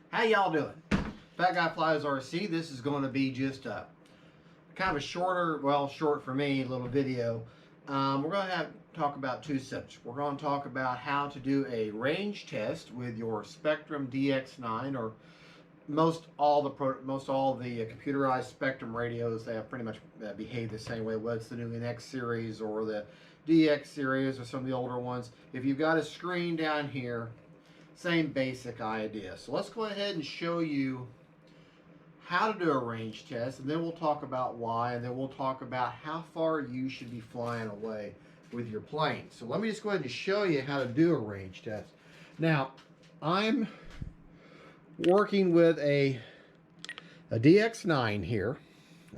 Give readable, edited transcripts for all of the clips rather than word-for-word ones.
How y'all doing? Fat Guy Flies RC. This is going to be just a kind of a shorter, well, short for me, little video. We're going to talk about two subjects. We're going to talk about how to do a range test with your Spectrum DX9, or most all the computerized Spectrum radios. They have pretty much behave the same way. Whether it's the new NX series or the DX series or some of the older ones. If you've got a screen down here, same basic idea. So let's go ahead and show you how to do a range test, and then we'll talk about why, and then we'll talk about how far you should be flying away with your plane. So let me just go ahead and show you how to do a range test. Now, I'm working with a DX9 here.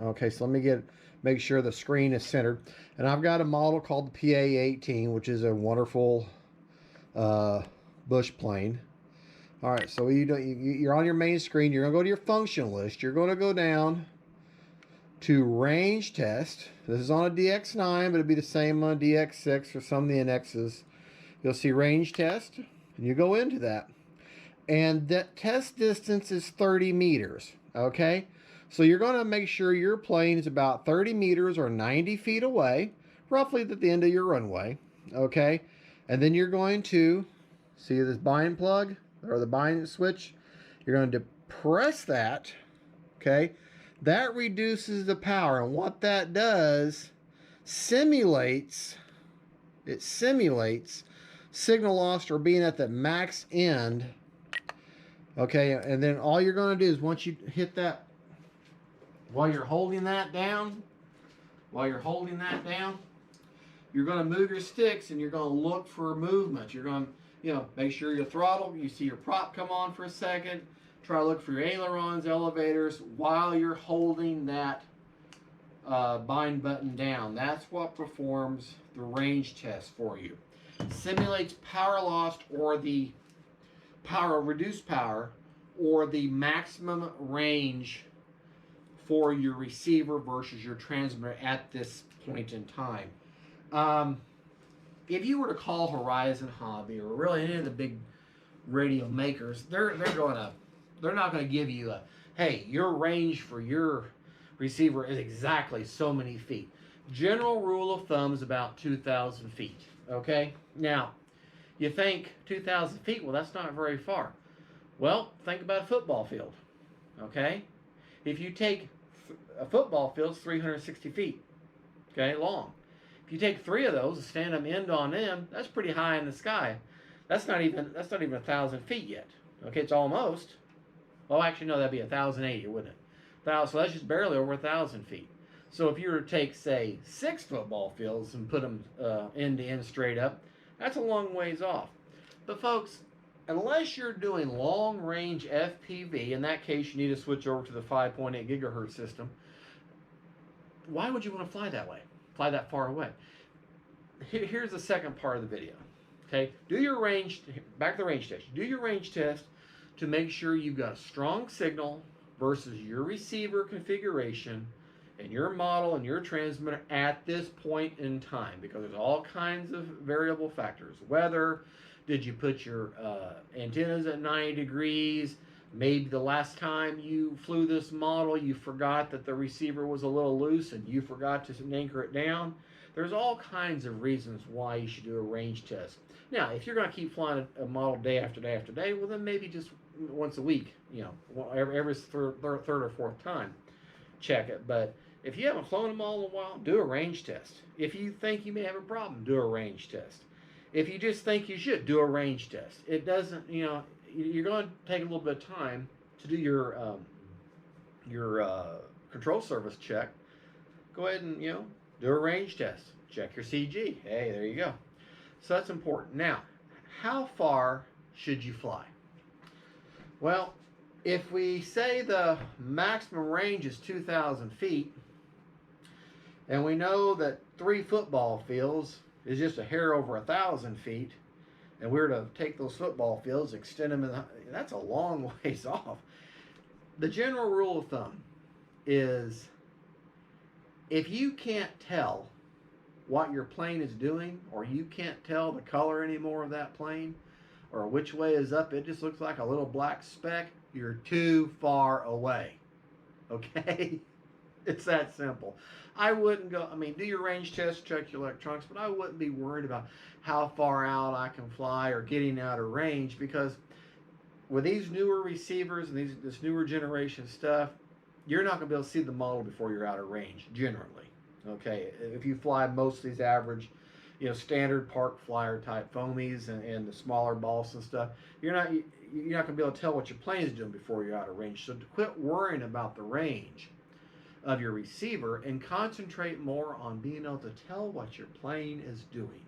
Okay, so let me make sure the screen is centered. And I've got a model called the PA-18, which is a wonderful bush plane. All right, so you're on your main screen. You're going to go to your function list. You're going to go down to range test. This is on a DX9, but it'd be the same on a DX6 or some of the NXs. You'll see range test, and you go into that. And that test distance is 30 meters, okay? So you're going to make sure your plane is about 30 meters or 90 feet away, roughly at the end of your runway, okay? And then you're going to see this bind plug or the bind switch. You're going to press that, okay? That reduces the power, and what that does, simulates signal loss or being at the max end. Okay, and then all you're going to do is once you hit that, while you're holding that down, you're going to move your sticks and you're going to look for movement. You're going to, make sure your throttle, you see your prop come on for a second. Try to look for your ailerons, elevators while you're holding that bind button down. That's what performs the range test for you. Simulates power lost or the reduced power or the maximum range for your receiver versus your transmitter at this point in time. If you were to call Horizon Hobby or really any of the big radio makers, they're not going to give you a, hey, your range for your receiver is exactly so many feet. General rule of thumb is about 2,000 feet. Okay, now you think 2,000 feet, well, that's not very far. Well, think about a football field, okay? If you take a football field, it's 360 feet, okay, long. If you take 3 of those and stand them end on end, that's pretty high in the sky. That's not even 1,000 feet yet. Okay, it's almost. Oh, actually, no, that'd be 1,080, wouldn't it? So that's just barely over 1,000 feet. So if you were to take, say, 6 football fields and put them end to end straight up, that's a long ways off. But folks, unless you're doing long range FPV, in that case you need to switch over to the 5.8 gigahertz system. Why would you want to fly that way? Fly that far away? Here's the second part of the video. Okay, do your range, back to the range test. Do your range test to make sure you've got a strong signal versus your receiver configuration and your model and your transmitter at this point in time, because there's all kinds of variable factors. Weather, did you put your antennas at 90 degrees? Maybe the last time you flew this model, you forgot that the receiver was a little loose and you forgot to anchor it down. There's all kinds of reasons why you should do a range test. Now, if you're going to keep flying a model day after day after day, well, then maybe just once a week, every third or fourth time, check it. But if you haven't flown them all in a while, do a range test. If you think you may have a problem, do a range test. If you just think you should, do a range test. It doesn't, you're going to take a little bit of time to do your control surface check. Go ahead and, do a range test. Check your CG. Hey, there you go. So that's important. Now, how far should you fly? Well, if we say the maximum range is 2,000 feet, and we know that 3 football fields is just a hair over 1,000 feet, and we're to take those football fields, extend them, that's a long ways off. The general rule of thumb is if you can't tell what your plane is doing, or you can't tell the color anymore of that plane, or which way is up, it just looks like a little black speck, you're too far away. Okay? It's that simple. I wouldn't go, I mean, do your range test, check your electronics, but I wouldn't be worried about how far out I can fly or getting out of range, because with these newer receivers and this newer generation stuff, you're not going to be able to see the model before you're out of range, generally. Okay? If you fly most of these average, standard park flyer type foamies and the smaller balls and stuff, you're not going to be able to tell what your plane is doing before you're out of range. So to quit worrying about the range of your receiver and concentrate more on being able to tell what your plane is doing.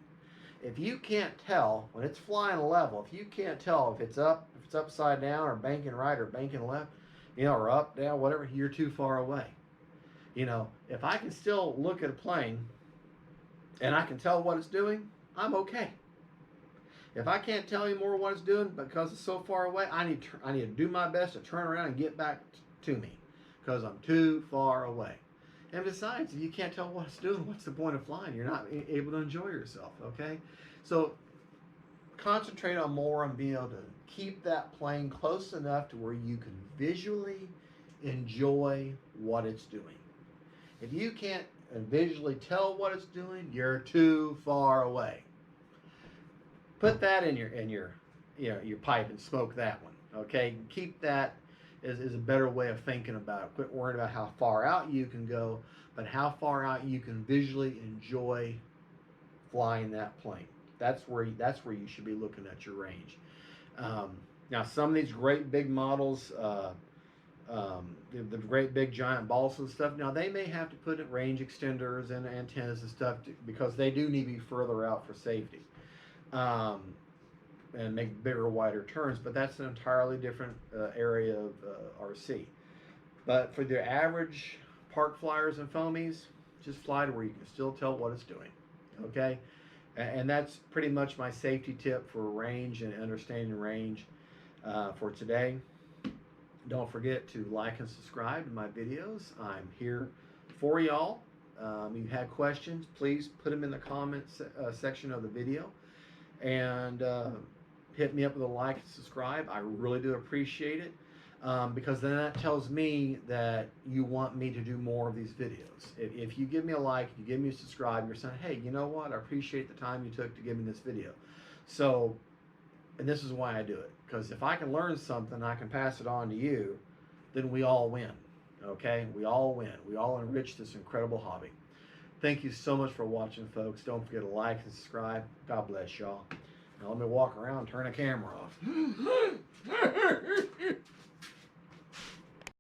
If you can't tell when it's flying level, if you can't tell if it's up, if it's upside down or banking right or banking left, or up, down, whatever, you're too far away. If I can still look at a plane and I can tell what it's doing, I'm okay. If I can't tell you more what it's doing because it's so far away, I need to do my best to turn around and get back to me, because I'm too far away. And besides, if you can't tell what it's doing, what's the point of flying? You're not able to enjoy yourself, okay? So concentrate on being able to keep that plane close enough to where you can visually enjoy what it's doing. If you can't visually tell what it's doing, you're too far away. Put that in your pipe and smoke that one, okay? Keep that is a better way of thinking about it. Quit worrying about how far out you can go, but how far out you can visually enjoy flying that plane. That's where you should be looking at your range. Now, some of these great big models, the great big giant balls and stuff, now they may have to put in range extenders and antennas and stuff because they do need to be further out for safety. And make bigger, wider turns, but that's an entirely different area of RC. But for the average park flyers and foamies, just fly to where you can still tell what it's doing, okay? And that's pretty much my safety tip for range and understanding range for today. Don't forget to like and subscribe to my videos. I'm here for y'all. You had questions, please put them in the comments section of the video. And hit me up with a like and subscribe. I really do appreciate it, because then that tells me that you want me to do more of these videos. If you give me a like, you give me a subscribe, you're saying, hey, you know what? I appreciate the time you took to give me this video. So, and this is why I do it. Because if I can learn something, I can pass it on to you, then we all win. Okay? We all win. We all enrich this incredible hobby. Thank you so much for watching, folks. Don't forget to like and subscribe. God bless y'all. Now let me walk around and turn the camera off.